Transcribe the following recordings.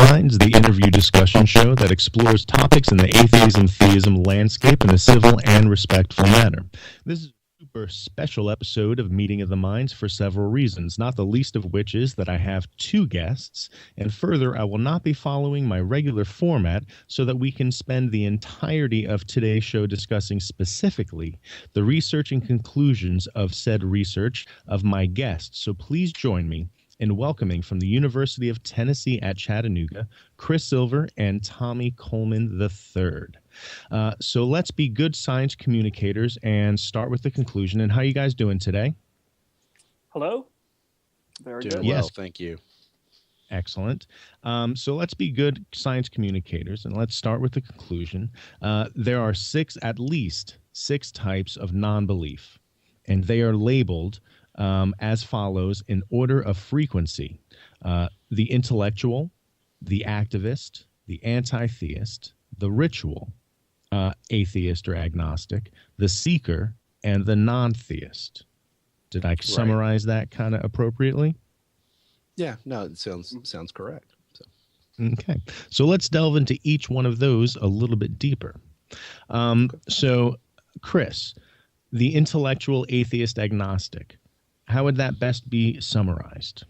Minds, the interview discussion show that explores topics in the atheism-theism landscape in a civil and respectful manner. This is a super special episode of Meeting of the Minds for several reasons, not the least of which is that I have two guests, and further, I will not be following my regular format so that we can spend the entirety of today's show discussing specifically the research and conclusions of said research of my guests. So please join me in welcoming from the University of Tennessee at Chattanooga, Chris Silver and Tommy Coleman III. So let's be good science communicators and start with the conclusion. And how are you guys doing today? Hello. Very good. Well, thank you. Excellent. So let's be good science communicators and let's start with the conclusion. There are at least six types of non-belief, and they are labeled as follows in order of frequency: the intellectual, the activist, the anti-theist, the ritual, atheist or agnostic, the seeker, and the non-theist. Did I summarize that kind of appropriately? Yeah, no, it sounds correct. So. Okay, so let's delve into each one of those a little bit deeper. So, Chris, the intellectual, atheist, agnostic, how would that best be summarized?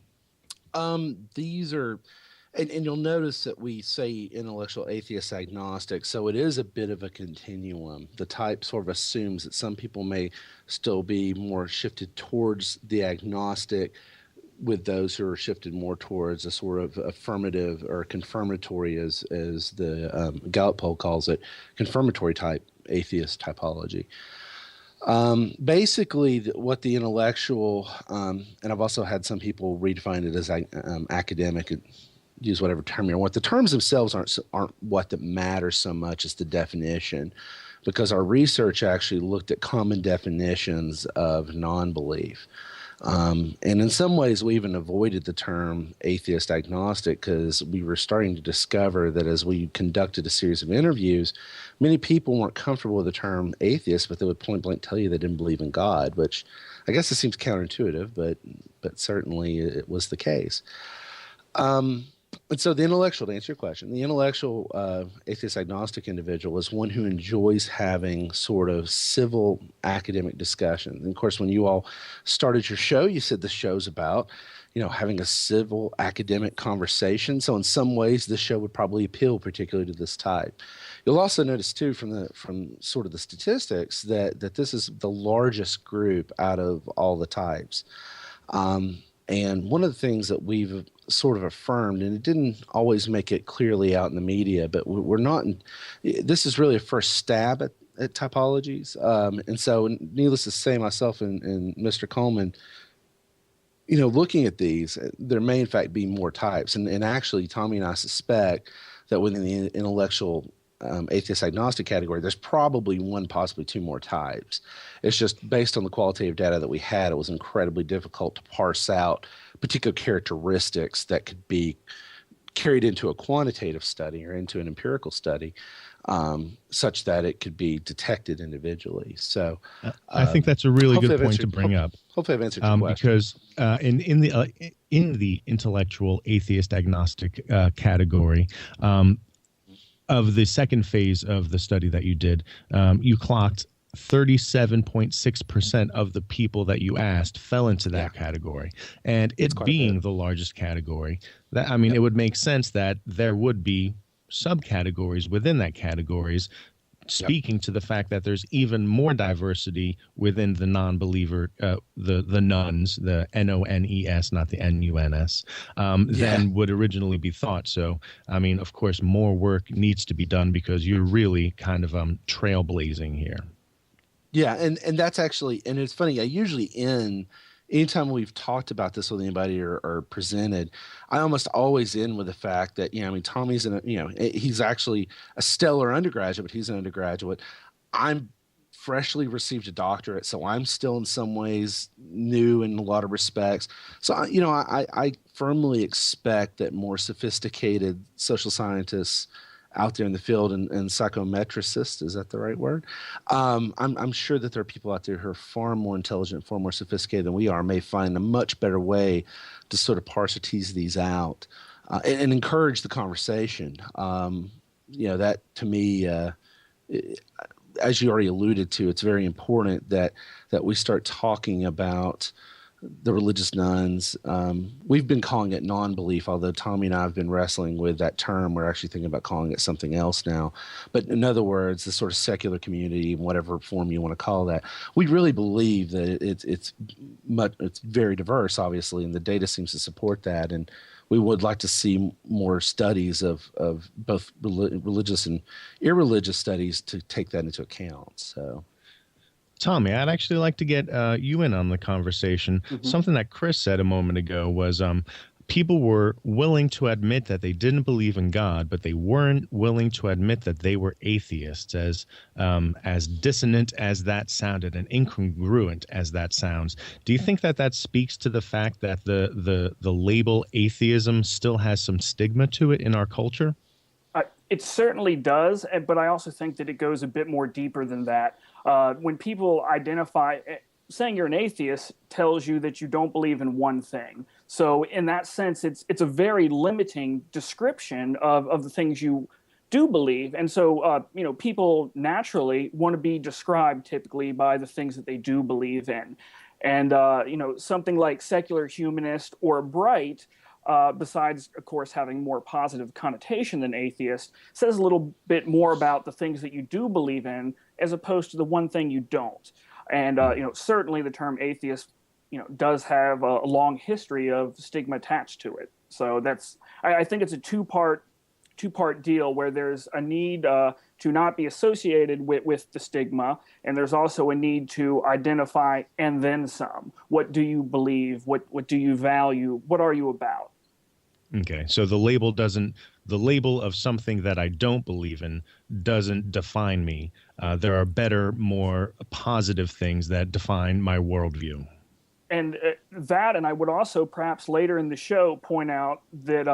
These are, and you'll notice that we say intellectual, atheist, agnostic, so it is a bit of a continuum. The type sort of assumes that some people may still be more shifted towards the agnostic, with those who are shifted more towards a sort of affirmative or confirmatory, as the Gallup poll calls it, confirmatory type atheist typology. Basically, what the intellectual, and I've also had some people redefine it as academic, use whatever term you want. The terms themselves aren't what that matters so much as the definition, because our research actually looked at common definitions of non-belief. And in some ways, we even avoided the term atheist agnostic because we were starting to discover that as we conducted a series of interviews, many people weren't comfortable with the term atheist, but they would point blank tell you they didn't believe in God, which I guess it seems counterintuitive, but certainly it was the case. And so the intellectual, to answer your question, the intellectual atheist agnostic individual is one who enjoys having sort of civil academic discussion. And of course, when you all started your show, you said the show's about, having a civil academic conversation. So in some ways, this show would probably appeal particularly to this type. You'll also notice too from sort of the statistics that this is the largest group out of all the types. And one of the things that we've sort of affirmed, and it didn't always make it clearly out in the media, but we're not this is really a first stab at typologies. And so needless to say, myself and Mr. Coleman, looking at these, there may in fact be more types. And actually, Tommy and I suspect that within the intellectual atheist agnostic category, there's probably one, possibly two more types. It's just based on the qualitative data that we had, it was incredibly difficult to parse out particular characteristics that could be carried into a quantitative study or into an empirical study, such that it could be detected individually. So I think that's a really good point to bring up. Hopefully I've answered your question. Because in the intellectual atheist agnostic category, of the second phase of the study that you did, you clocked 37.6% of the people that you asked fell into that category. And it being the largest category, it would make sense that there would be subcategories within that categories, speaking to the fact that there's even more diversity within the non-believer, the nuns, the N-O-N-E-S, not the N-U-N-S, than would originally be thought. So, of course, more work needs to be done because you're really kind of trailblazing here. Yeah, and that's actually, and it's funny, I usually anytime we've talked about this with anybody or presented, I almost always end with the fact that, Tommy's he's actually a stellar undergraduate, but he's an undergraduate. I'm freshly received a doctorate, so I'm still in some ways new in a lot of respects. So, I firmly expect that more sophisticated social scientists out there in the field and psychometricists, is that the right word? I'm sure that there are people out there who are far more intelligent, far more sophisticated than we are, may find a much better way to sort of parse or tease these out. and encourage the conversation. That to me, as you already alluded to, it's very important that we start talking about the religious nuns. We've been calling it non-belief, although Tommy and I have been wrestling with that term. We're actually thinking about calling it something else now. But in other words, the sort of secular community, whatever form you want to call that, we really believe that it's very diverse, obviously, and the data seems to support that. And we would like to see more studies of both religious and irreligious studies to take that into account. So. Tommy, I'd actually like to get you in on the conversation. Mm-hmm. Something that Chris said a moment ago was people were willing to admit that they didn't believe in God, but they weren't willing to admit that they were atheists, as dissonant as that sounded and incongruent as that sounds. Do you think that speaks to the fact that the label atheism still has some stigma to it in our culture? It certainly does, but I also think that it goes a bit more deeper than that. When people identify, saying you're an atheist tells you that you don't believe in one thing. So in that sense, it's a very limiting description of the things you do believe. And so, people naturally want to be described typically by the things that they do believe in. And, something like secular humanist or bright, besides, of course, having more positive connotation than atheist, says a little bit more about the things that you do believe in as opposed to the one thing you don't. And, certainly the term atheist, does have a long history of stigma attached to it. So I think it's a two-part deal where there's a need to not be associated with the stigma, and there's also a need to identify and then some. What do you believe? What do you value? What are you about? Okay, so the label of something that I don't believe in doesn't define me. There are better, more positive things that define my worldview. And and I would also perhaps later in the show point out that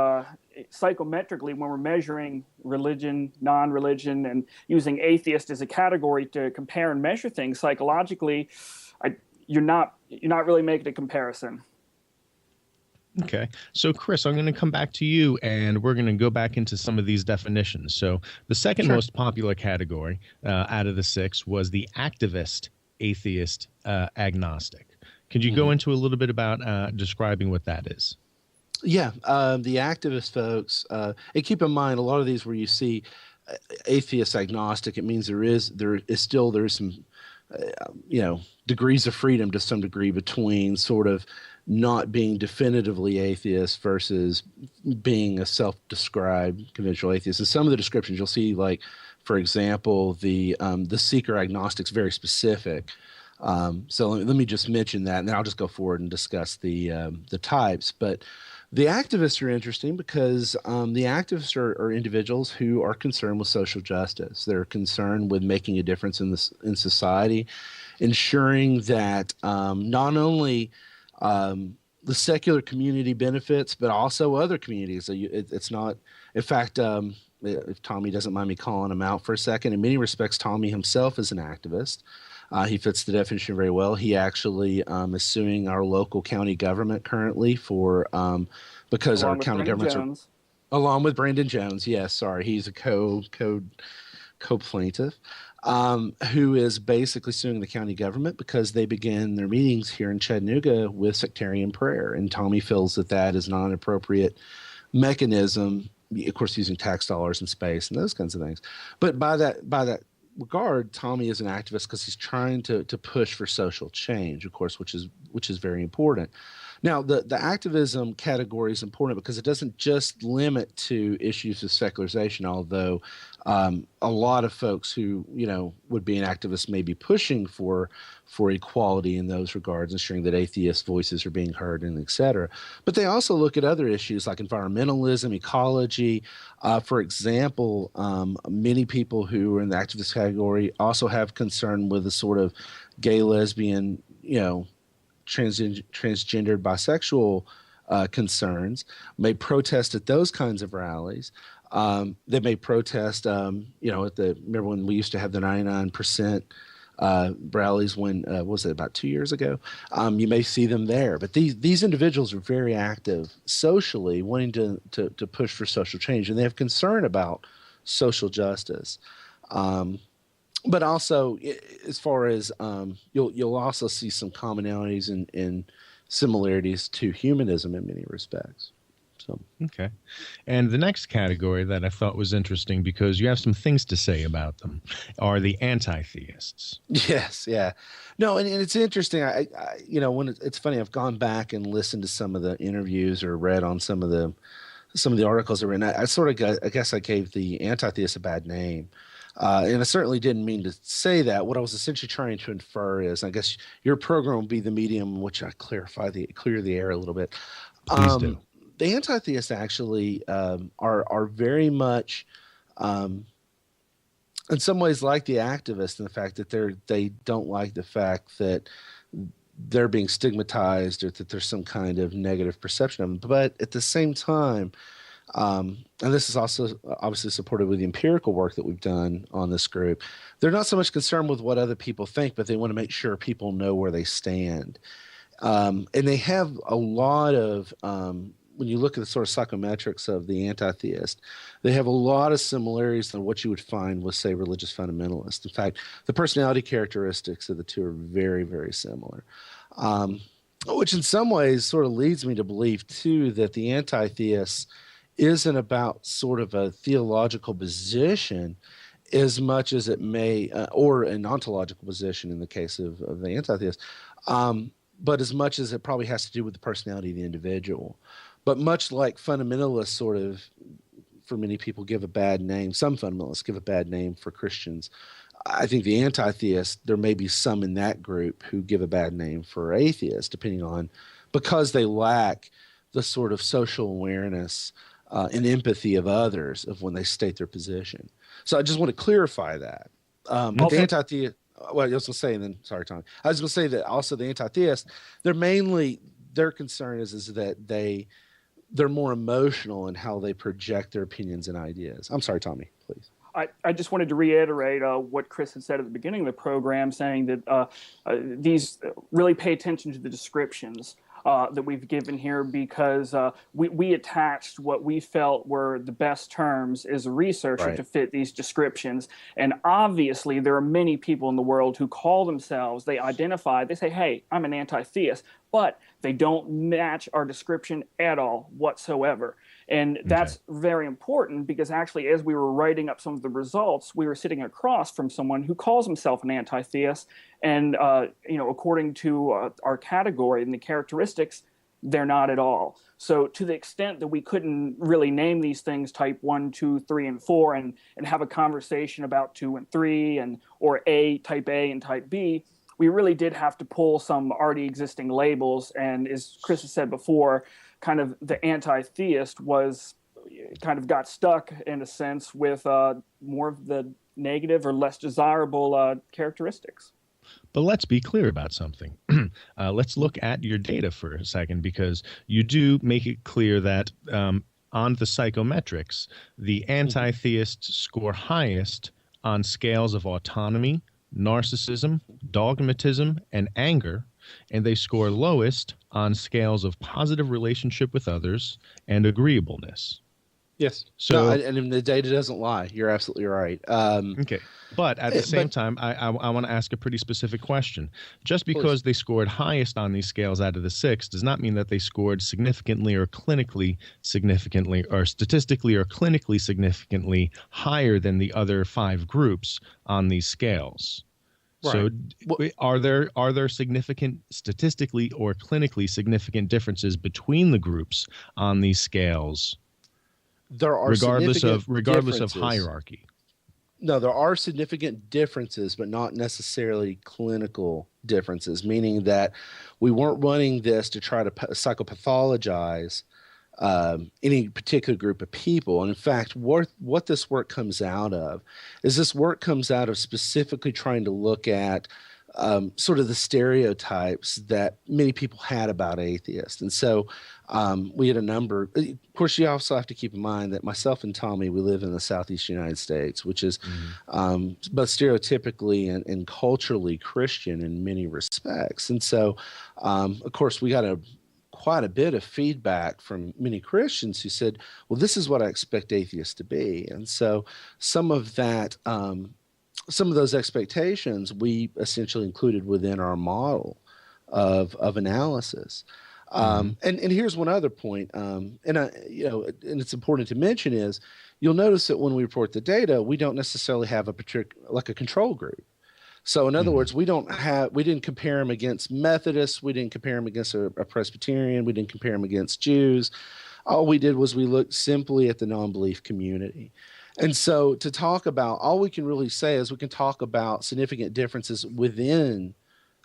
psychometrically, when we're measuring religion, non-religion, and using atheist as a category to compare and measure things psychologically, you're not really making a comparison. Okay. So, Chris, I'm going to come back to you, and we're going to go back into some of these definitions. So the second most popular category out of the six was the activist, atheist, agnostic. Could you go into a little bit about describing what that is? Yeah. The activist folks, and keep in mind, a lot of these where you see atheist, agnostic, it means there is some, degrees of freedom to some degree between sort of not being definitively atheist versus being a self-described conventional atheist. And some of the descriptions you'll see, like, for example, the seeker agnostic's very specific. So let me just mention that, and then I'll just go forward and discuss the types. But the activists are interesting because the activists are individuals who are concerned with social justice. They're concerned with making a difference in society, ensuring that not only the secular community benefits, but also other communities. So it's not, in fact, if Tommy doesn't mind me calling him out for a second, in many respects, Tommy himself is an activist. He fits the definition very well. He actually is suing our local county government currently for because our county governments are, along with Brandon Jones. Yes, sorry, he's a co-plaintiff. Who is basically suing the county government because they began their meetings here in Chattanooga with sectarian prayer. And Tommy feels that is not an appropriate mechanism, of course, using tax dollars and space and those kinds of things. But by that regard, Tommy is an activist because he's trying to push for social change, of course, which is very important. Now, the activism category is important because it doesn't just limit to issues of secularization, although a lot of folks who, would be an activist may be pushing for equality in those regards, ensuring that atheist voices are being heard and et cetera. But they also look at other issues like environmentalism, ecology. For example, many people who are in the activist category also have concern with the sort of gay, lesbian, transgendered, bisexual concerns, may protest at those kinds of rallies. They may protest, remember when we used to have the 99% rallies when was it about 2 years ago? You may see them there. But these individuals are very active socially, wanting to push for social change, and they have concern about social justice. But also, as far as you'll also see some commonalities and similarities to humanism in many respects. So Okay. And the next category that I thought was interesting because you have some things to say about them are the anti-theists. yes, yeah, no, and it's interesting. I when it's funny, I've gone back and listened to some of the interviews or read on some of the articles that were written. I guess I gave the anti-theists a bad name. And I certainly didn't mean to say that. What I was essentially trying to infer is, I guess your program will be the medium in which I clear the air a little bit. Please do. The anti-theists actually are very much, in some ways, like the activists in the fact that they don't like the fact that they're being stigmatized or that there's some kind of negative perception of them. But at the same time, and this is also obviously supported with the empirical work that we've done on this group, they're not so much concerned with what other people think, but they want to make sure people know where they stand. And they have a lot of, when you look at the sort of psychometrics of the anti-theist, they have a lot of similarities to what you would find with, say, religious fundamentalists. In fact, the personality characteristics of the two are very, very similar. Which in some ways sort of leads me to believe, too, that the anti-theists isn't about sort of a theological position as much as it may, or an ontological position in the case of the anti-theist, but as much as it probably has to do with the personality of the individual. But much like fundamentalists sort of, for many people, give a bad name, some fundamentalists give a bad name for Christians, I think the anti-theists, there may be some in that group who give a bad name for atheists, depending on, because they lack the sort of social awareness and empathy of others of when they state their position. So I just want to clarify that. The anti-theist, well, I was going to say, and then, sorry, Tom, I was going to say that also the anti-theists, their concern is that they're more emotional in how they project their opinions and ideas. I'm sorry, Tommy, please. I just wanted to reiterate what Chris had said at the beginning of the program, saying that these really pay attention to the descriptions that we've given here, because we attached what we felt were the best terms as a researcher to fit these descriptions. And obviously, there are many people in the world who call themselves, they say, hey, I'm an anti-theist, but they don't match our description at all whatsoever. And that's very important, because actually, as we were writing up some of the results, we were sitting across from someone who calls himself an anti-theist. And, according to our category and the characteristics, they're not at all. So to the extent that we couldn't really name these things type 1, 2, 3, and 4 and have a conversation about 2 and 3 or type A and type B, we really did have to pull some already existing labels. And as Chris has said before, kind of the anti-theist got stuck in a sense with more of the negative or less desirable characteristics. But let's be clear about something. Let's look at your data for a second, because you do make it clear that on the psychometrics, the anti-theists score highest on scales of autonomy, narcissism, dogmatism, and anger, and they score lowest on scales of positive relationship with others and agreeableness. Yes. So, and the data doesn't lie. You're absolutely right. Okay. But at the same time, I want to ask a pretty specific question. Just because they scored highest on these scales out of the 6 does not mean that they scored significantly or clinically significantly or statistically or clinically significantly higher than the other 5 groups on these scales. Right. So are there significant, statistically or clinically significant differences between the groups on these scales? There are regardless of hierarchy. No, there are significant differences, but not necessarily clinical differences, meaning that we weren't running this to try to psychopathologize any particular group of people. And in fact, what this work comes out of is this work comes out of specifically trying to look at sort of the stereotypes that many people had about atheists. And so we had a number. Of course, you also have to keep in mind that myself and Tommy, we live in the Southeast United States, which is both stereotypically and culturally Christian in many respects. And so, of course, we got quite a bit of feedback from many Christians who said, well, this is what I expect atheists to be. And so some of that, some of those expectations we essentially included within our model of analysis. And here's one other point, and it's important to mention is you'll notice that when we report the data, we don't necessarily have a control group. So in other words, we didn't compare them against Methodists. We didn't compare them against a Presbyterian. We didn't compare them against Jews. All we did was we looked simply at the non-belief community. And so to talk about, all we can really say is we can talk about significant differences within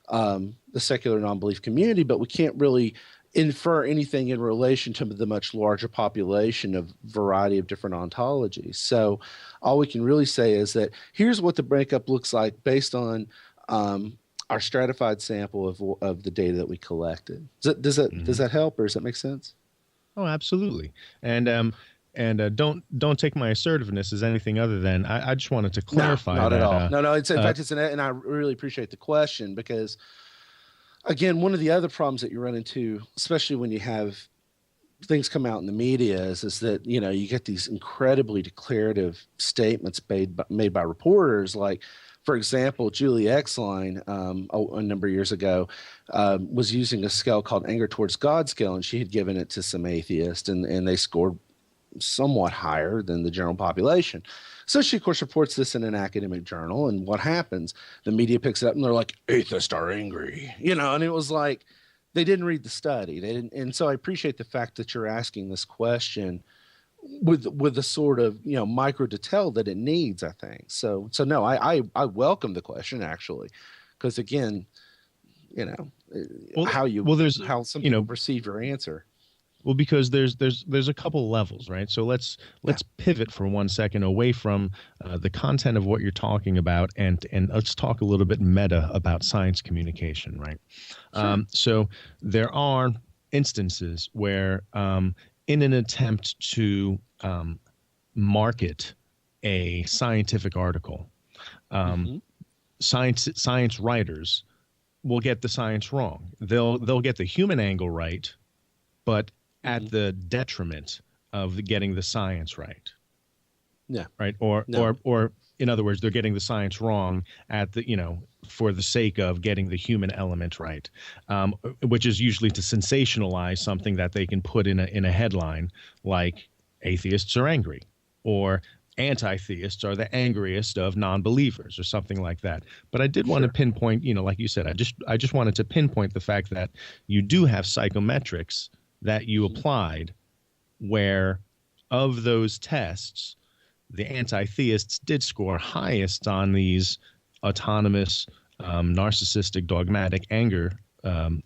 the secular non-belief community, but we can't really infer anything in relation to the much larger population of variety of different ontologies. So all we can really say is that here's what the breakup looks like based on our stratified sample of the data that we collected. Does that help, or does that make sense? Oh, absolutely. And don't take my assertiveness as anything other than I just wanted to clarify. No, not that, at all. No. In fact, and I really appreciate the question because, again, one of the other problems that you run into, especially when you have things come out in the media, is that you get these incredibly declarative statements made by reporters. Like, for example, Julie Exline, a number of years ago, was using a scale called Anger Towards God scale, and she had given it to some atheists, and they scored somewhat higher than the general population. So she, of course, reports this in an academic journal, and what happens? The media picks it up, and they're like, atheists are angry, and it was like they didn't read the study. They didn't, and so I appreciate the fact that you're asking this question with the sort of micro detail that it needs, I think. So no, I welcome the question, actually, because again, how some people perceive your answer. Well, because there's a couple levels, right? So let's pivot for 1 second away from the content of what you're talking about, and let's talk a little bit meta about science communication, right? Sure. So there are instances where, in an attempt to market a scientific article, science writers will get the science wrong. They'll get the human angle right, but at the detriment of getting the science right. Yeah. Right. Or in other words, they're getting the science wrong at the, for the sake of getting the human element right, which is usually to sensationalize something that they can put in a headline, like atheists are angry, or anti-theists are the angriest of non-believers, or something like that. But I did want to pinpoint, like you said, I just wanted to pinpoint the fact that you do have psychometrics that you applied, where of those tests, the anti-theists did score highest on these autonomous, narcissistic, dogmatic anger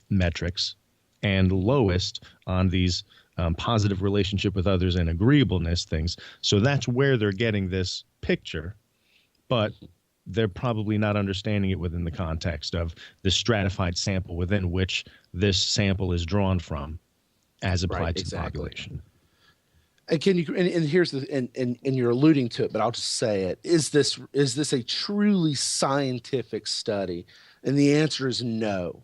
metrics, and lowest on these positive relationship with others and agreeableness things. So that's where they're getting this picture, but they're probably not understanding it within the context of the stratified sample within which this sample is drawn from, as applied to the population. And can you? And here's the and you're alluding to it, but I'll just say it: is this a truly scientific study? And the answer is no.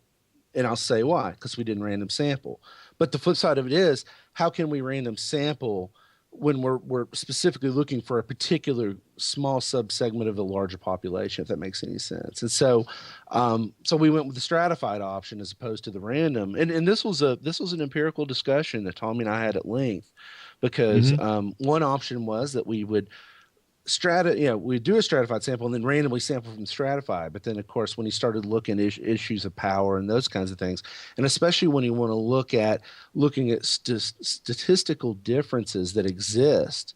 And I'll say why: because we didn't random sample. But the flip side of it is, how can we random sample when we're specifically looking for a particular small subsegment of the larger population, if that makes any sense? And so we went with the stratified option as opposed to the random. And this was an empirical discussion that Tommy and I had at length, because one option was that we would we'd do a stratified sample and then randomly sample from stratified. But then, of course, when he started looking at issues of power and those kinds of things, and especially when you want to looking at statistical differences that exist,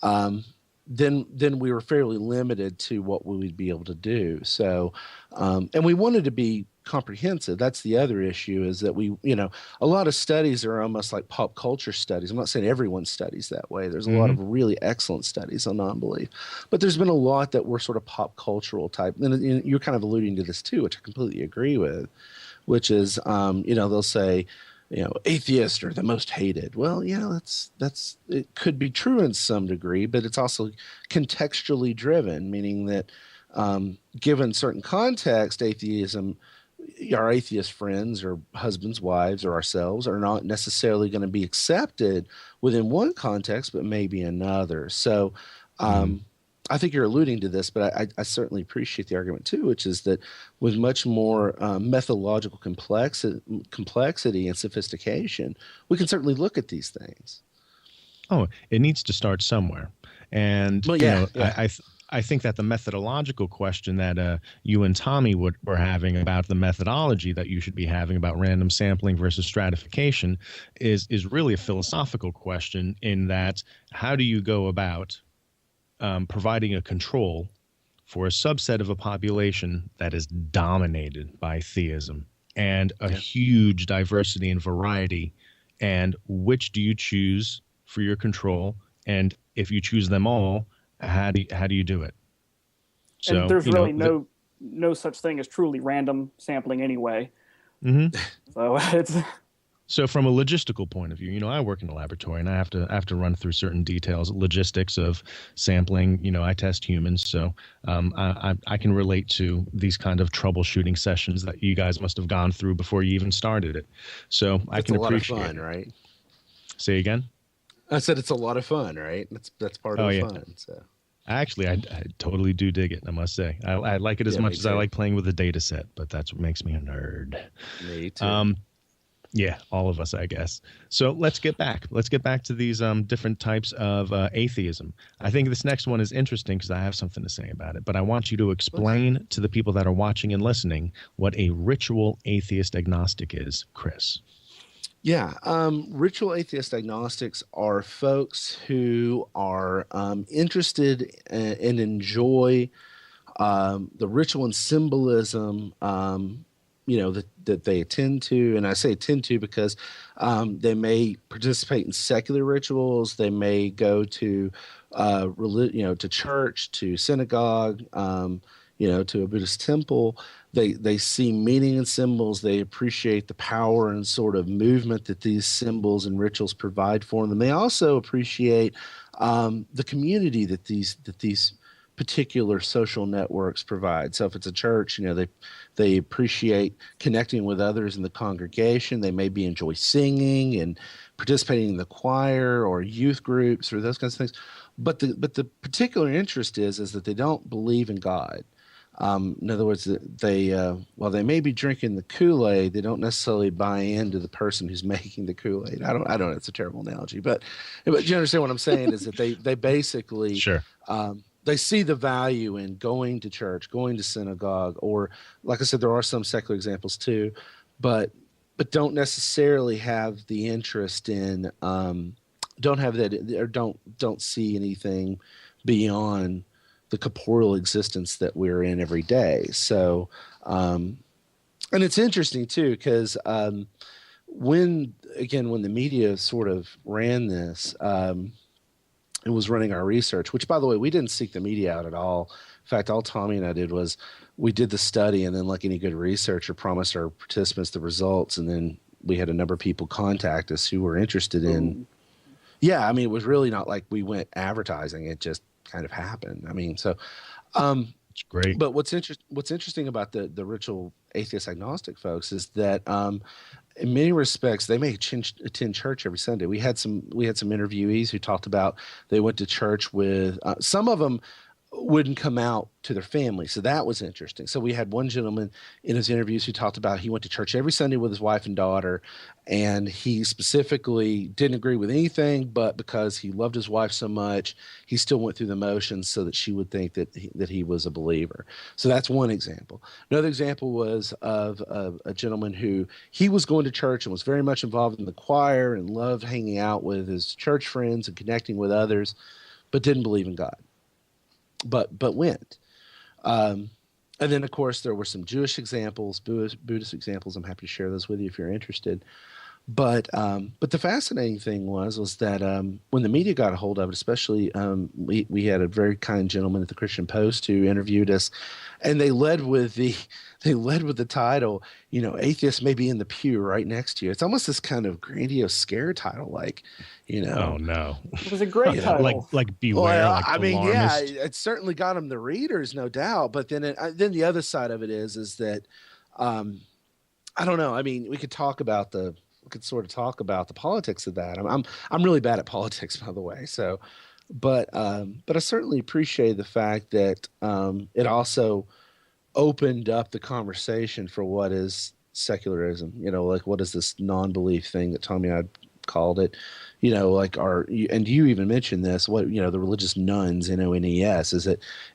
then we were fairly limited to what we would be able to do. So, and we wanted to be comprehensive. That's the other issue, is that a lot of studies are almost like pop culture studies. I'm not saying everyone studies that way. There's a lot of really excellent studies on non-belief, but there's been a lot that were sort of pop cultural type. And you're kind of alluding to this too, which I completely agree with, which is, they'll say, atheists are the most hated. Well, that's it could be true in some degree, but it's also contextually driven, meaning that given certain context, our atheist friends or husbands, wives, or ourselves are not necessarily going to be accepted within one context, but maybe another. So I think you're alluding to this, but I certainly appreciate the argument too, which is that with much more methodological complexity and sophistication, we can certainly look at these things. Oh, it needs to start somewhere. And well, yeah. I think that the methodological question that you and Tommy were having about the methodology that you should be having about random sampling versus stratification is really a philosophical question, in that how do you go about providing a control for a subset of a population that is dominated by theism and a huge diversity and variety, and which do you choose for your control? And if you choose them all, how do you do it? So, and there's really no such thing as truly random sampling anyway. So it's so from a logistical point of view, I work in a laboratory and I have to run through certain details, logistics of sampling. I test humans, so I can relate to these kind of troubleshooting sessions that you guys must have gone through before you even started it. So I can appreciate. It's a lot of fun, right? Say again. I said it's a lot of fun, right? That's part of the fun. So. Actually, I totally do dig it, I must say. I like it as much as I like playing with the data set, but that's what makes me a nerd. Me too. Yeah, all of us, I guess. So let's get back. Let's get back to these different types of atheism. I think this next one is interesting because I have something to say about it, but I want you to explain to the people that are watching and listening what a ritual atheist agnostic is, Chris. Yeah, ritual atheist agnostics are folks who are interested and enjoy the ritual and symbolism, that they attend to. And I say attend to because they may participate in secular rituals. They may go to, to church, to synagogue, to a Buddhist temple. They see meaning in symbols. They appreciate the power and sort of movement that these symbols and rituals provide for them. They also appreciate the community that these particular social networks provide. So if it's a church, they appreciate connecting with others in the congregation. They maybe enjoy singing and participating in the choir or youth groups or those kinds of things. But the particular interest is that they don't believe in God. In other words, while they may be drinking the Kool-Aid, they don't necessarily buy into the person who's making the Kool-Aid. I don't know. It's a terrible analogy, but you understand what I'm saying, is that they basically, sure. They see the value in going to church, going to synagogue, or like I said, there are some secular examples too, but don't necessarily have the interest in, don't have that, or don't see anything beyond the corporeal existence that we're in every day. So, and it's interesting too, because when the media sort of ran this, it was running our research, which, by the way, we didn't seek the media out at all. In fact, all Tommy and I did was we did the study, and then, like any good researcher, promised our participants the results, and then we had a number of people contact us who were interested in. Yeah, I mean, it was really not like we went advertising; it just kind of happened. I mean, so it's great. But what's interesting about the ritual atheist agnostic folks is that in many respects they may attend church every Sunday. We had some interviewees who talked about they went to church with some of them wouldn't come out to their family. So that was interesting. So we had one gentleman in his interviews who talked about he went to church every Sunday with his wife and daughter, and he specifically didn't agree with anything, but because he loved his wife so much, he still went through the motions so that she would think that he was a believer. So that's one example. Another example was of a gentleman who he was going to church and was very much involved in the choir and loved hanging out with his church friends and connecting with others, but didn't believe in God. But went. And And then, of course, there were some Jewish examples, Buddhist examples. I'm happy to share those with you if you're interested. But the fascinating thing was that when the media got a hold of it, especially we had a very kind gentleman at the Christian Post who interviewed us, and they led with the title, atheists may be in the pew right next to you. It's almost this kind of grandiose scare title, like, Oh no, it was a great title, like beware. Well, like I mean, alarmist. yeah, it certainly got them the readers, no doubt. But then the other side of it is that I don't know. I mean, we could sort of talk about the politics of that. I'm really bad at politics, by the way. So, but I certainly appreciate the fact that it also opened up the conversation for what is secularism. Like what is this non-belief thing that Tommy and I called it? Like and you even mentioned this. What the religious nuns, NONES,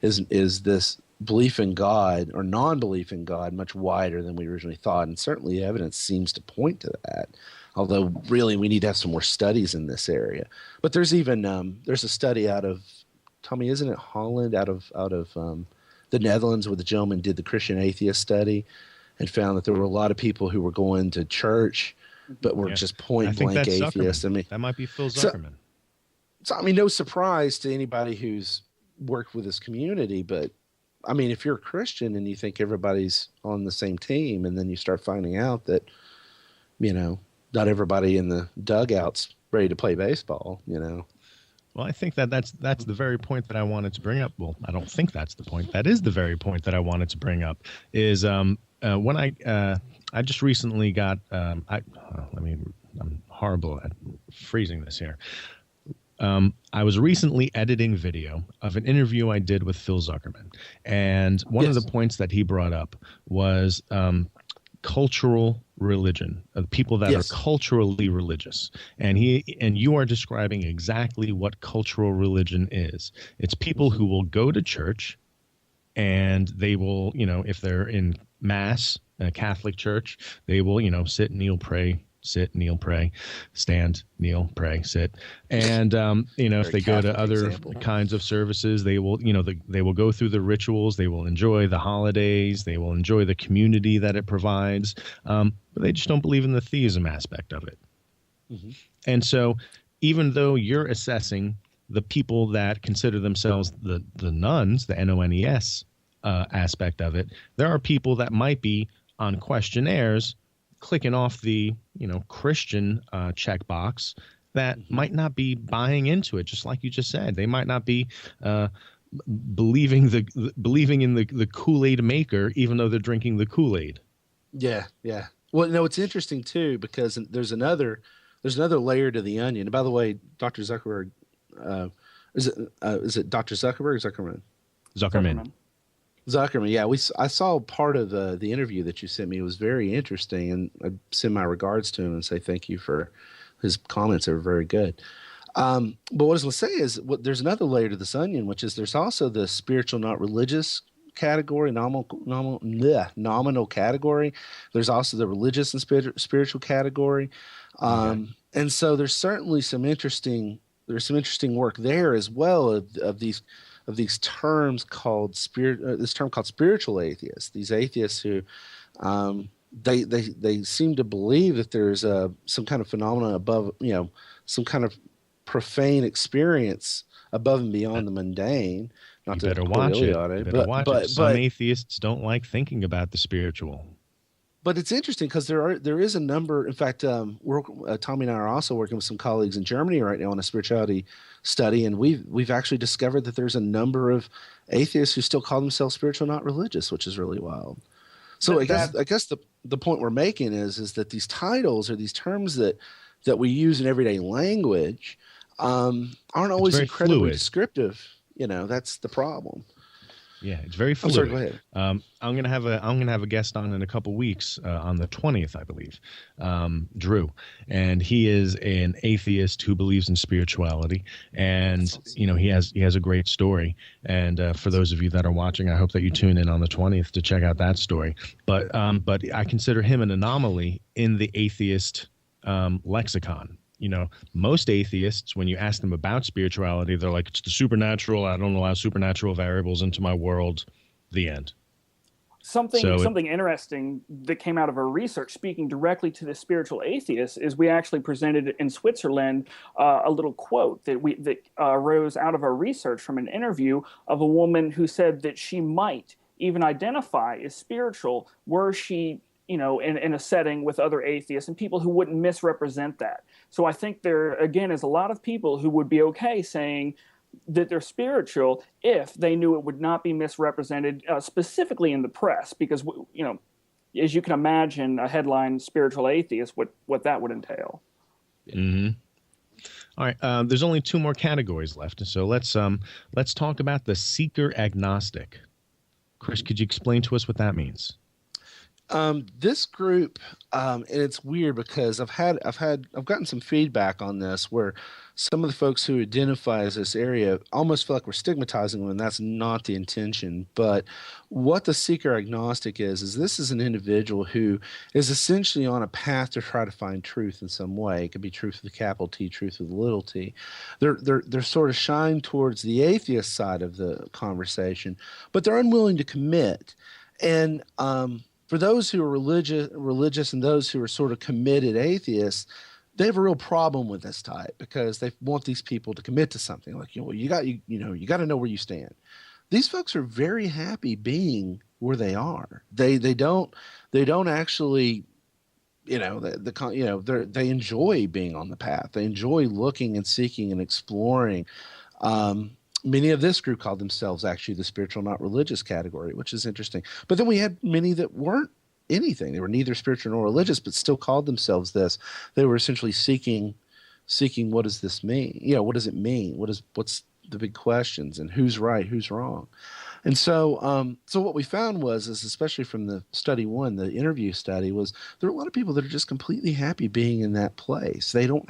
is this belief in God or non-belief in God much wider than we originally thought, and certainly evidence seems to point to that. Although really we need to have some more studies in this area. But there's even there's a study out of, Tommy, isn't it Holland, out of the Netherlands, where the gentleman did the Christian atheist study and found that there were a lot of people who were going to church but were just point blank atheists. I mean, that might be Phil Zuckerman. So I mean, no surprise to anybody who's worked with this community, but I mean, if you're a Christian and you think everybody's on the same team, and then you start finding out that, not everybody in the dugout's ready to play baseball, Well, I think that's the very point that I wanted to bring up. Well, I don't think that's the point. That is the very point that I wanted to bring up. Is when I just recently got I'm horrible at phrasing this here. I was recently editing video of an interview I did with Phil Zuckerman, and one of the points that he brought up was cultural religion, people that are culturally religious, and you are describing exactly what cultural religion is. It's people who will go to church, and they will, if they're in mass, a Catholic church, they will, sit, kneel, pray. Sit, kneel, pray, stand, kneel, pray, sit. And, if they go to other kinds of services, they will, they will go through the rituals. They will enjoy the holidays. They will enjoy the community that it provides. But they just don't believe in the theism aspect of it. Mm-hmm. And so even though you're assessing the people that consider themselves the nuns, the NONES aspect of it, there are people that might be on questionnaires clicking off the Christian checkbox that might not be buying into it, just like you just said. They might not be believing in the Kool-Aid maker, even though they're drinking the Kool-Aid. Yeah. Well, it's interesting too, because there's another layer to the onion. And by the way, Dr. Zuckerberg, is it Dr. Zuckerberg or Zuckerman? Zuckerman, yeah. I saw part of the interview that you sent me. It was very interesting, and I send my regards to him and say thank you for his comments. They were very good. But what I was going to say is there's another layer to this onion, which is there's also the spiritual, not religious category, nominal category. There's also the religious and spiritual category. And so there's certainly some interesting work there as well of these terms called spiritual atheists. These atheists who they seem to believe that there's some kind of phenomenon above, some kind of profane experience above and beyond the mundane. Not you better watch it. Some atheists don't like thinking about the spiritual. But it's interesting because there is a number. In fact, Tommy and I are also working with some colleagues in Germany right now on a spirituality study, and we've actually discovered that there's a number of atheists who still call themselves spiritual, not religious, which is really wild. So I guess the point we're making is that these titles or these terms that we use in everyday language aren't always incredibly fluid. Descriptive. That's the problem. Yeah, it's very fluid. I'm sorry, go ahead. I'm gonna have a guest on in a couple weeks on the 20th, I believe, Drew, and he is an atheist who believes in spirituality, and he has a great story. And for those of you that are watching, I hope that you tune in on the 20th to check out that story. But I consider him an anomaly in the atheist lexicon. Most atheists, when you ask them about spirituality, they're like, it's the supernatural. I don't allow supernatural variables into my world. The end. Something interesting that came out of our research, speaking directly to the spiritual atheists, is we actually presented in Switzerland a little quote that arose out of our research from an interview of a woman who said that she might even identify as spiritual were she, in a setting with other atheists and people who wouldn't misrepresent that. So I think there again is a lot of people who would be okay saying that they're spiritual if they knew it would not be misrepresented, specifically in the press, because as you can imagine, a headline "spiritual atheist," what that would entail. Mm-hmm. All right, there's only two more categories left, so let's talk about the seeker agnostic. Chris, could you explain to us what that means? This group, and it's weird because I've gotten some feedback on this where some of the folks who identify as this area almost feel like we're stigmatizing them, and that's not the intention. But what the seeker agnostic is this is an individual who is essentially on a path to try to find truth in some way. It could be truth with a capital T, truth with a little t. They're sort of shying towards the atheist side of the conversation, but they're unwilling to commit. And for those who are religious and those who are sort of committed atheists, they have a real problem with this type because they want these people to commit to something. Like, you got to know where you stand. These folks are very happy being where they are. They don't actually, they enjoy being on the path. They enjoy looking and seeking and exploring. Many of this group called themselves actually the spiritual, not religious category, which is interesting. But then we had many that weren't anything. They were neither spiritual nor religious, but still called themselves this. They were essentially seeking what does this mean? What does it mean? What's the big questions, and who's right, who's wrong? And so what we found is especially from the study one, the interview study, was there are a lot of people that are just completely happy being in that place. They don't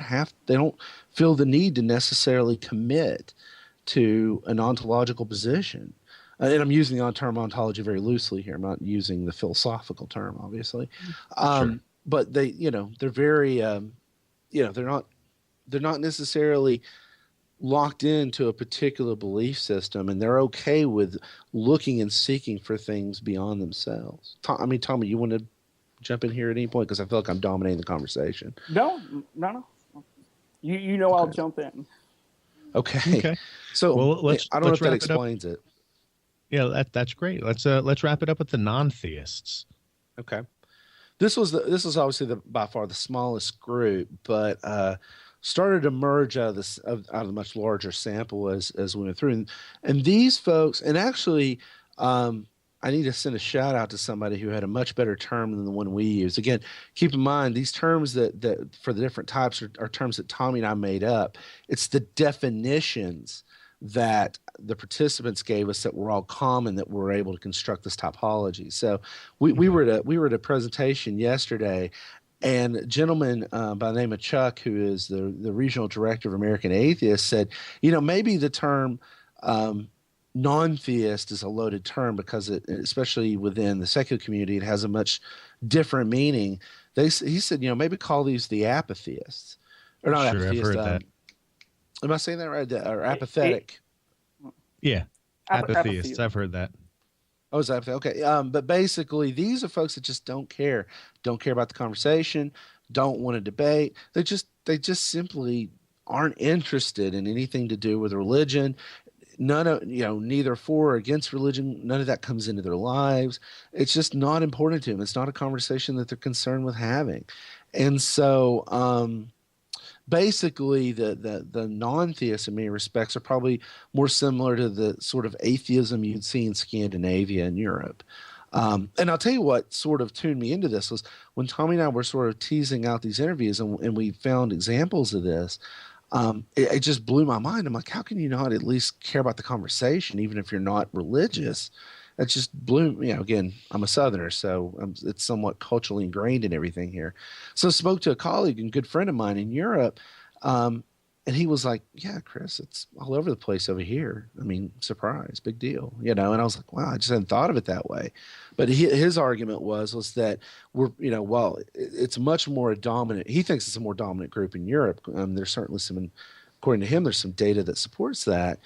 feel the need to necessarily commit to an ontological position. And I'm using the term ontology very loosely here. I'm not using the philosophical term, obviously. Sure. But they, they're very, they're not necessarily locked into a particular belief system, and they're okay with looking and seeking for things beyond themselves. Tommy, you want to jump in here at any point? Because I feel like I'm dominating the conversation. No. I'll jump in. Okay. So I don't know if that explains it. Yeah, that's great. Let's wrap it up with the non-theists. Okay. This was obviously by far the smallest group, but started to emerge out of the much larger sample as we went through. And these folks, and actually, I need to send a shout out to somebody who had a much better term than the one we use. Again, keep in mind these terms that for the different types are terms that Tommy and I made up. It's the definitions that the participants gave us that were all common that we're able to construct this typology. So we were at a presentation yesterday, and a gentleman by the name of Chuck, who is the regional director of American Atheists, said, maybe the term non-theist is a loaded term because especially within the secular community, it has a much different meaning. He said, maybe call these the apatheists, or not sure, apatheists. I've heard that. Am I saying that right? Or apathetic? Yeah, apatheists. I've heard that. Oh, is that okay? But basically, these are folks that just don't care about the conversation, don't want to debate. They just simply aren't interested in anything to do with religion. Neither for or against religion. None of that comes into their lives. It's just not important to them. It's not a conversation that they're concerned with having. And so, basically, the non-theists in many respects are probably more similar to the sort of atheism you'd see in Scandinavia and Europe. And I'll tell you what sort of tuned me into this was when Tommy and I were sort of teasing out these interviews and we found examples of this. It just blew my mind. I'm like, how can you not at least care about the conversation, even if you're not religious? That just blew, again, I'm a Southerner, so it's somewhat culturally ingrained in everything here. So I spoke to a colleague and good friend of mine in Europe, and he was like, yeah, Chris, it's all over the place over here. I mean, surprise, big deal, And I was like, wow, I just hadn't thought of it that way. But his argument was that we're, it's much more dominant. He thinks it's a more dominant group in Europe. There's certainly according to him, there's some data that supports that.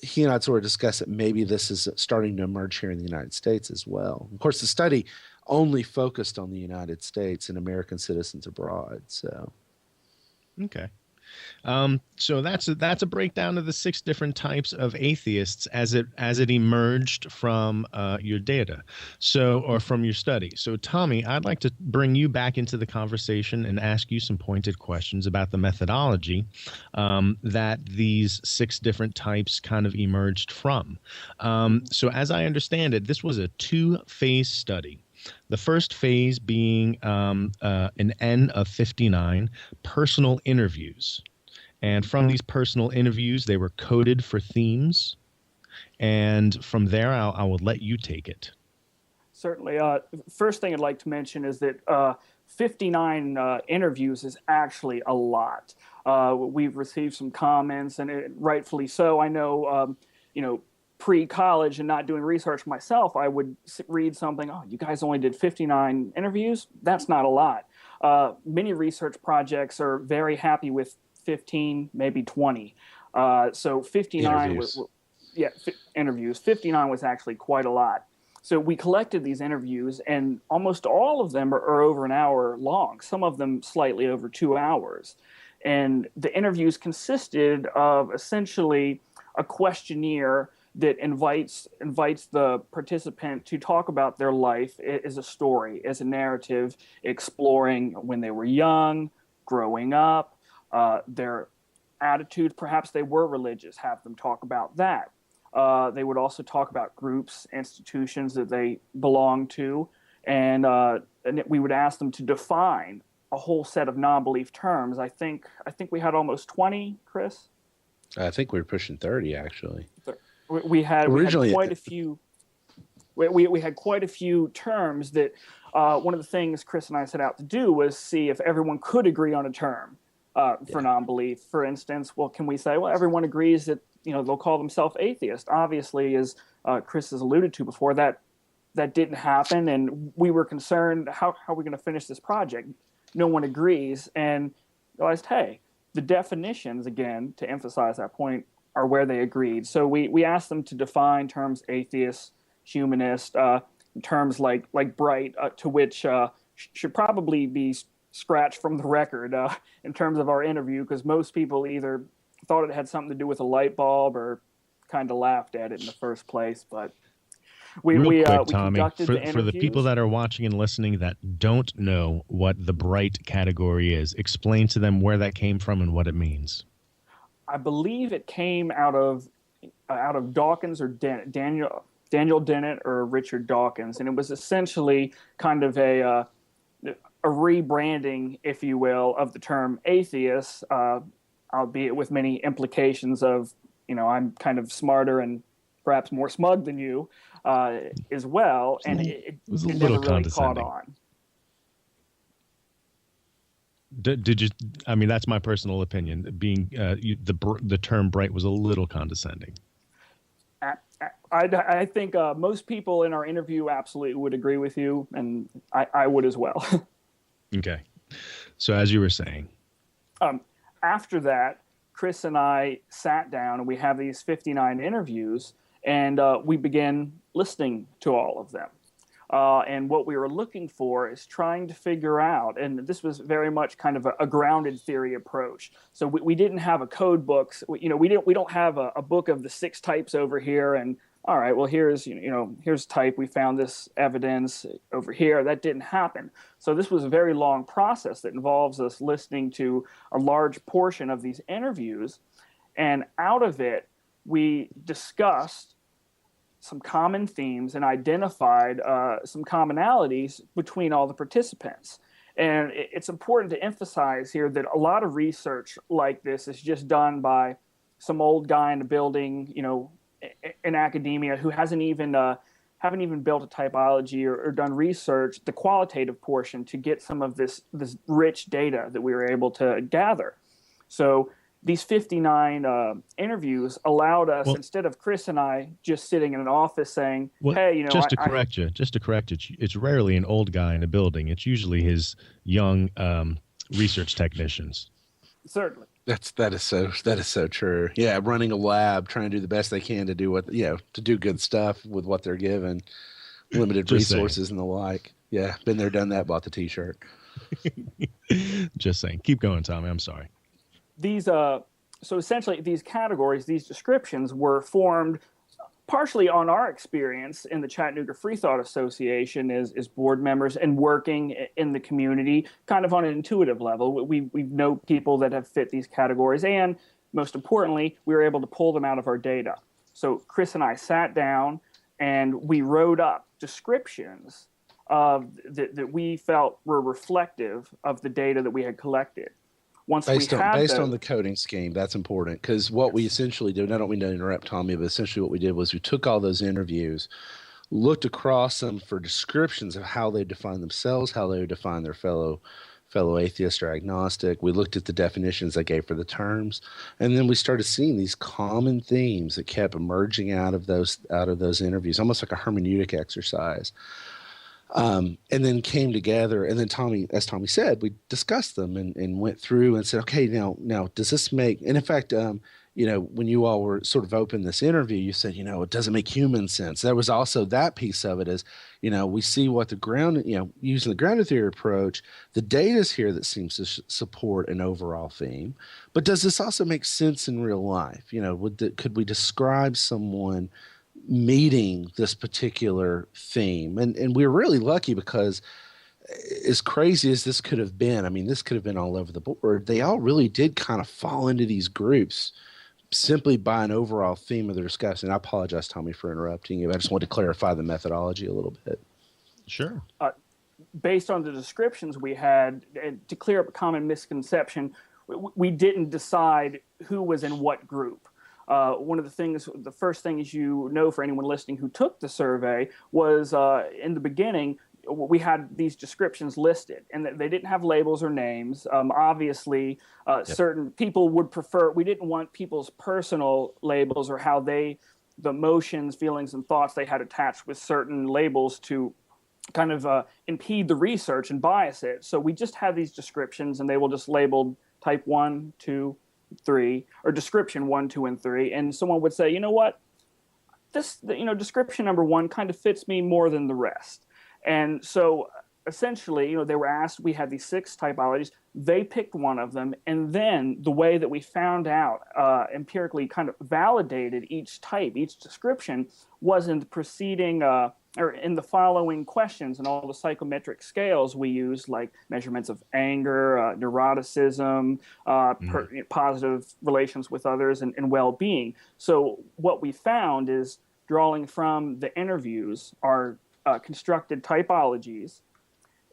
He and I sort of discussed that maybe this is starting to emerge here in the United States as well. Of course, the study only focused on the United States and American citizens abroad. So, okay. So that's a breakdown of the 6 different types of atheists as it emerged from your data, or from your study. So Tommy, I'd like to bring you back into the conversation and ask you some pointed questions about the methodology that these 6 different types kind of emerged from. So as I understand it, this was a 2-phase study. The first phase being an N of 59 personal interviews. And from these personal interviews, they were coded for themes. And from there, I will let you take it. Certainly. First thing I'd like to mention is that 59 interviews is actually a lot. We've received some comments, and rightfully so. I know, pre-college and not doing research myself, I would read something, oh, you guys only did 59 interviews? That's not a lot. Many research projects are very happy with 15, maybe 20. So 59 interviews. 59 was actually quite a lot. So we collected these interviews, and almost all of them are over an hour long, some of them slightly over 2 hours. And the interviews consisted of essentially a questionnaire that invites the participant to talk about their life as a story, as a narrative, exploring when they were young, growing up, their attitudes. Perhaps they were religious, have them talk about that. They would also talk about groups, institutions that they belong to, and we would ask them to define a whole set of non-belief terms. I think we had almost 20, Chris? I think we were pushing 30, actually. We had quite a few. We had quite a few terms that one of the things Chris and I set out to do was see if everyone could agree on a term for non-belief. For instance, can we say, well, everyone agrees that they'll call themselves atheist? Obviously, as Chris has alluded to before, that didn't happen, and we were concerned, how are we going to finish this project? No one agrees, and realized, hey, the definitions, again, to emphasize that point, are where they agreed. So we asked them to define terms atheist, humanist, terms like bright, to which should probably be scratched from the record in terms of our interview, because most people either thought it had something to do with a light bulb or kind of laughed at it in the first place. But we Tommy, conducted the interviews. For the people that are watching and listening that don't know what the bright category is, explain to them where that came from and what it means. I believe it came out of Dawkins or Daniel Dennett or Richard Dawkins, and it was essentially kind of a rebranding, if you will, of the term atheist, albeit with many implications of, I'm kind of smarter and perhaps more smug than you as well, and it was a never little really caught condescending. on. Did you? I mean, that's my personal opinion. Being the term "bright" was a little condescending. I think most people in our interview absolutely would agree with you, and I would as well. Okay, so as you were saying, after that, Chris and I sat down, and we have these 59 interviews, and we began listening to all of them. And what we were looking for is trying to figure out, and this was very much kind of a grounded theory approach. So we didn't have a code book. We don't have a book of the 6 types over here. And all right, well, here's type. We found this evidence over here. That didn't happen. So this was a very long process that involves us listening to a large portion of these interviews. And out of it, we discussed some common themes and identified some commonalities between all the participants. And it's important to emphasize here that a lot of research like this is just done by some old guy in a building, in academia, who haven't even built a typology or done research, the qualitative portion, to get some of this rich data that we were able to gather. So these 59 interviews allowed us, instead of Chris and I just sitting in an office saying, hey, just to correct you, it's rarely an old guy in a building. It's usually his young research technicians. Certainly. That is so true. Yeah, running a lab, trying to do the best they can to do to do good stuff with what they're given, limited Just saying. resources and the like. Yeah, been there, done that. Bought the T-shirt. Just saying. Keep going, Tommy. I'm sorry. These so essentially these categories, these descriptions were formed partially on our experience in the Chattanooga Free Thought Association as board members and working in the community, kind of on an intuitive level. We know people that have fit these categories, and most importantly, we were able to pull them out of our data. So Chris and I sat down and we wrote up descriptions that we felt were reflective of the data that we had collected. Once Based we on had based those, on the coding scheme, that's important because what we essentially did, and I don't mean to interrupt Tommy, but essentially what we did was we took all those interviews, looked across them for descriptions of how they define themselves, how they would define their fellow atheist or agnostic. We looked at the definitions they gave for the terms, and then we started seeing these common themes that kept emerging out of those interviews, almost like a hermeneutic exercise. And then came together, and then Tommy, as Tommy said, we discussed them and went through and said, okay, now does this make? And in fact, when you all were sort of open this interview, you said, it doesn't make human sense. There was also that piece of it is, we see what the ground, using the grounded theory approach, the data is here that seems to support an overall theme, but does this also make sense in real life? Could we describe someone meeting this particular theme? And we were really lucky because as crazy as this could have been, I mean, this could have been all over the board. They all really did kind of fall into these groups simply by an overall theme of the discussion. I apologize, Tommy, for interrupting you. I just wanted to clarify the methodology a little bit. Sure. Based on the descriptions we had, to clear up a common misconception, we didn't decide who was in what group. One of the first things for anyone listening who took the survey was in the beginning, we had these descriptions listed and they didn't have labels or names. Obviously, certain people would prefer, we didn't want people's personal labels or the emotions, feelings, and thoughts they had attached with certain labels to kind of impede the research and bias it. So we just had these descriptions and they will just labeled type 1, 2, 3, or description 1, 2, and 3, and someone would say, you know what, description number 1 kind of fits me more than the rest. And so essentially, they were asked, we had these 6 typologies, they picked one of them, and then the way that we found out, empirically kind of validated each type, each description, was in the preceding or in the following questions and all the psychometric scales we use, like measurements of anger, neuroticism, positive relations with others, and well-being. So what we found is, drawing from the interviews, our constructed typologies,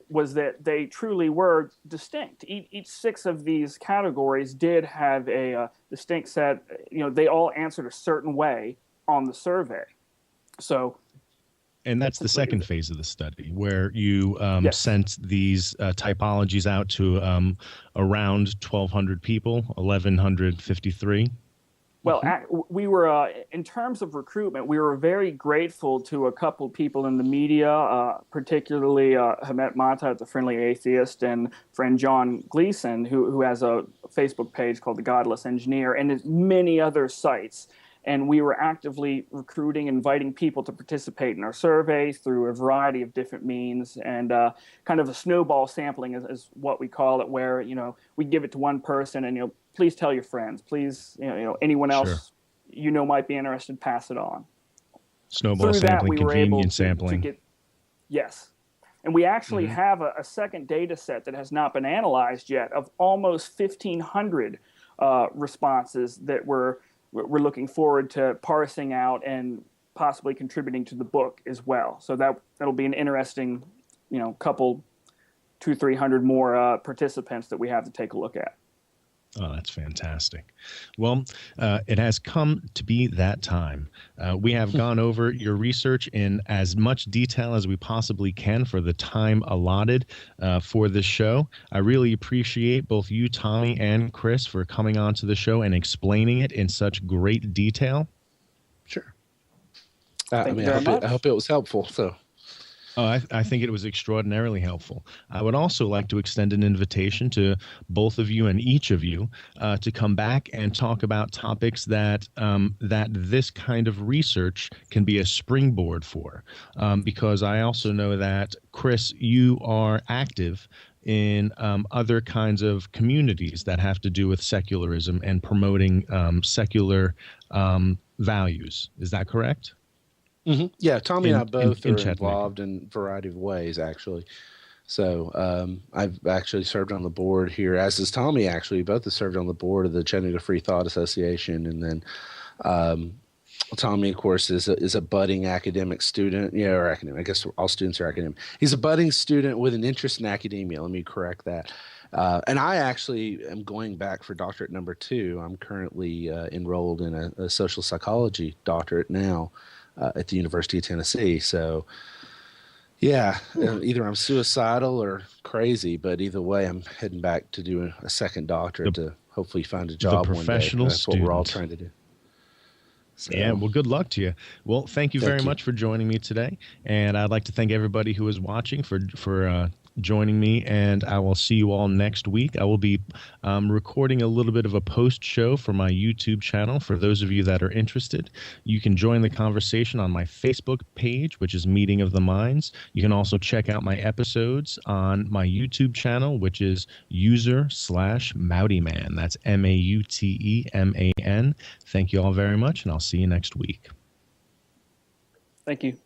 was that they truly were distinct. Each 6 of these categories did have a distinct set. They all answered a certain way on the survey. So. And that's the second phase of the study, where you Yes. sent these typologies out to around 1,200 people, 1,153. Well, we were, in terms of recruitment, we were very grateful to a couple people in the media, particularly Hamet Mata at the Friendly Atheist and friend John Gleason, who has a Facebook page called The Godless Engineer, and many other sites. And we were actively recruiting, inviting people to participate in our survey through a variety of different means, and kind of a snowball sampling is what we call it, where we give it to one person, and please tell your friends, please anyone else might be interested, pass it on. Snowball Through sampling, that, we were able convenient sampling. Yes. And we actually have a second data set that has not been analyzed yet of almost 1,500 responses that we're looking forward to parsing out and possibly contributing to the book as well. So that'll be an interesting, couple, 200-300 more participants that we have to take a look at. Oh, that's fantastic. Well, it has come to be that time. We have gone over your research in as much detail as we possibly can for the time allotted for this show. I really appreciate both you, Tommy, and Chris for coming on to the show and explaining it in such great detail. Sure. I hope it was helpful. So. I think it was extraordinarily helpful. I would also like to extend an invitation to both of you and each of you to come back and talk about topics that that this kind of research can be a springboard for. Because I also know that, Chris, you are active in other kinds of communities that have to do with secularism and promoting secular values. Is that correct? Mm-hmm. Yeah, Tommy and I both are Chattanooga. involved in a variety of ways, actually. So I've actually served on the board here, as has Tommy, actually. Both have served on the board of the Chattanooga Free Thought Association. And then Tommy, of course, is a budding academic student. Yeah, or academic. I guess all students are academic. He's a budding student with an interest in academia. Let me correct that. And I actually am going back for doctorate number 2. I'm currently enrolled in a social psychology doctorate now at the University of Tennessee. So, yeah, either I'm suicidal or crazy, but either way, I'm heading back to do a second doctorate to hopefully find a job one day. That's what we're all trying to do. So, yeah, well, good luck to you. Well, thank you very much for joining me today, and I'd like to thank everybody who is watching for joining me, and I will see you all next week. I will be recording a little bit of a post show for my YouTube channel. For those of you that are interested, you can join the conversation on my Facebook page, which is Meeting of the Minds. You can also check out my episodes on my YouTube channel, which is user/Mautyman. That's MAUTEMAN. Thank you all very much, and I'll see you next week. Thank you.